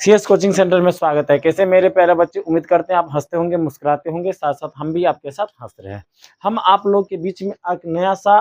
CS coaching centre में स्वागत है। कैसे मेरे प्यारे बच्चे, उम्मीद करते हैं आप हंसते होंगे, मुस्कुराते होंगे, साथ साथ हम भी आपके साथ हंस रहे हैं। हम आप लोग के बीच में एक नया सा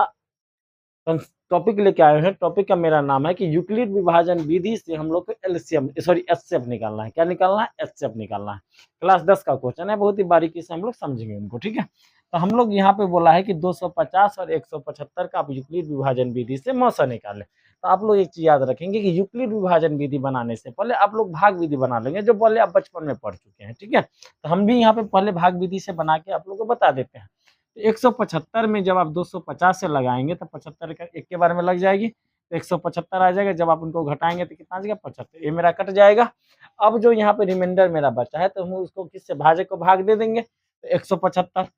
टॉपिक लेके आए हैं। टॉपिक का मेरा नाम है कि यूक्लिड विभाजन विधि से हम लोग को एलसीएम सॉरी एचसीएफ निकालना है। क्या निकालना है? एचसीएफ निकालना है। क्लास 10 का क्वेश्चन है, बहुत ही बारीकी से हम लोग समझेंगे उनको। ठीक है, तो हम लोग यहाँ पे बोला है कि 250 और 175 का आप यूक्लिड विभाजन विधि से मौसा निकालें। तो आप लोग एक चीज याद रखेंगे कि यूक्लिड विभाजन विधि बनाने से पहले आप लोग भाग विधि बना लेंगे, जो पहले आप बचपन में पढ़ चुके हैं। ठीक है, तो हम भी यहाँ पे पहले भाग विधि से बना के आप लोग को बता देते हैं। 175 में जब आप 250 से लगाएंगे तो 75 का एक के बारे में लग जाएगी, तो 175 आ जाएगा। जब आप उनको घटाएंगे तो कितना आ जाएगा? 75। ये मेरा कट जाएगा। अब जो यहाँ पे रिमाइंडर मेरा बचा है तो हम उसको किससे भाजक को भाग दे देंगे, तो 175।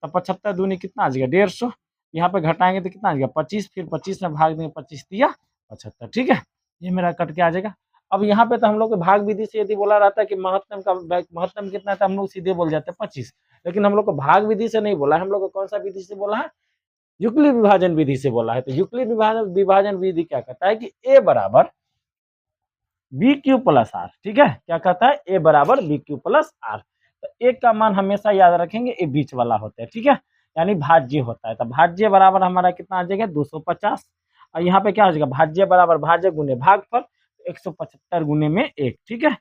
तो 75 दूनी कितना आ जाएगा? 150। यहाँ पे घटाएंगे तो कितना आ जाएगा? 25। फिर 25 में भाग देंगे, 25 दिया 75। ठीक है, ये मेरा कट के आ जाएगा। अब यहाँ पे तो हम लोग को भाग विधि से यदि बोला रहता है कि महत्तम कितना है, तो हम लोग सीधे बोल जाते हैं 25। लेकिन हम लोग को भाग विधि से नहीं बोला है, हम लोग को कौन सा विधि से बोला है? यूक्लिड विभाजन विधि से बोला है। तो यूक्लिड विभाजन विधि क्या कहता है कि ए बराबर बी क्यू प्लस आर। ठीक है, क्या कहता है? ए बराबर बी क्यू प्लस आर। तो एक का मान हमेशा याद रखेंगे, ए बीच वाला होता है। ठीक है, यानी भाज्य होता है। तो भाज्य बराबर हमारा कितना आ जाएगा? 250। और यहाँ पे क्या हो जाएगा? भाज्य बराबर भाज्य गुने भागफल, 175 गुने में 1। ठीक है,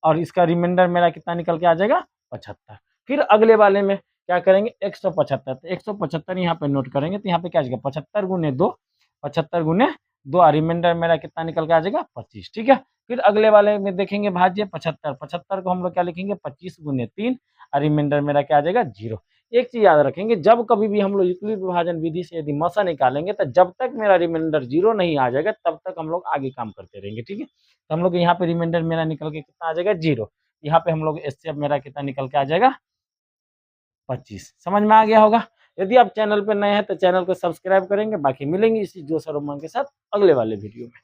और इसका रिमाइंडर मेरा कितना निकल के आ जाएगा? 75। फिर अगले वाले में क्या करेंगे? 175। तो 175 यहाँ पे नोट करेंगे, तो यहाँ पे क्या आ जाएगा? 75 गुने 2, 75 गुने 2, और रिमाइंडर मेरा कितना निकल के आ जाएगा? 25। ठीक है, फिर अगले वाले में देखेंगे भाज्य 75। 75 को हम लोग क्या लिखेंगे? 25 गुने 3, और रिमाइंडर मेरा क्या आ जाएगा? 0। एक चीज याद रखेंगे, जब कभी भी हम लोग यूक्लिड विभाजन विधि से यदि मौसा निकालेंगे, तो जब तक मेरा रिमाइंडर 0 नहीं आ जाएगा तब तक हम लोग आगे काम करते रहेंगे। ठीक है, तो हम लोग यहाँ पे रिमाइंडर मेरा निकल के कितना आ जाएगा? 0। यहाँ पे हम लोग एचसीएफ मेरा कितना निकल के आ जाएगा? 25। समझ में आ गया होगा। यदि आप चैनल पे नए हैं तो चैनल को सब्सक्राइब करेंगे। बाकी मिलेंगे इसी जोश और उमंग के साथ अगले वाले वीडियो में।